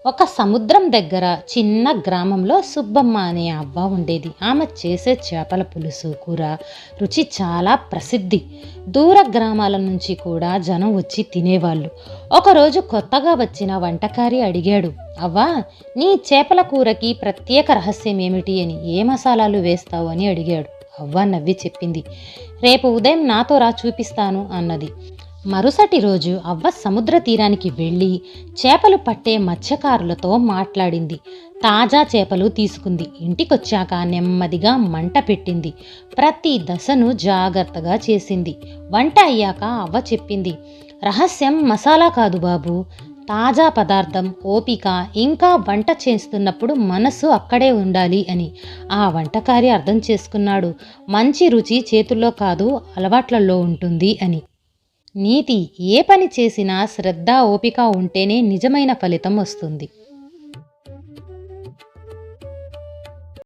ఒక సముద్రం దగ్గర చిన్న గ్రామంలో సుబ్బమ్మ అనే అవ్వ ఉండేది. ఆమె చేసే చేపల పులుసు కూర రుచి చాలా ప్రసిద్ధి. దూర గ్రామాల నుంచి కూడా జనం వచ్చి తినేవాళ్ళు. ఒకరోజు కొత్తగా వచ్చిన వంటకారి అడిగాడు, అవ్వా, నీ చేపల కూరకి ప్రత్యేక రహస్యం ఏమిటి అని, ఏ మసాలాలు వేస్తావు అని అడిగాడు. అవ్వ నవ్వి చెప్పింది, రేపు ఉదయం నాతో రా, చూపిస్తాను అన్నది. మరుసటి రోజు అవ్వ సముద్ర తీరానికి వెళ్ళి చేపలు పట్టే మత్స్యకారులతో మాట్లాడింది. తాజా చేపలు తీసుకుంది. ఇంటికొచ్చాక నెమ్మదిగా మంట పెట్టింది. ప్రతి దశను జాగ్రత్తగా చేసింది. వంట అయ్యాక అవ్వ చెప్పింది, రహస్యం మసాలా కాదు బాబు, తాజా పదార్థం, ఓపిక, ఇంకా వంట చేస్తున్నప్పుడు మనసు అక్కడే ఉండాలి అని. ఆ వంటకారి అర్థం చేసుకున్నాడు, మంచి రుచి చేతుల్లో కాదు, అలవాట్లలో ఉంటుంది అని. నీతి: ఏ పని చేసినా శ్రద్ధ, ఓపిక ఉంటేనే నిజమైన ఫలితం వస్తుంది.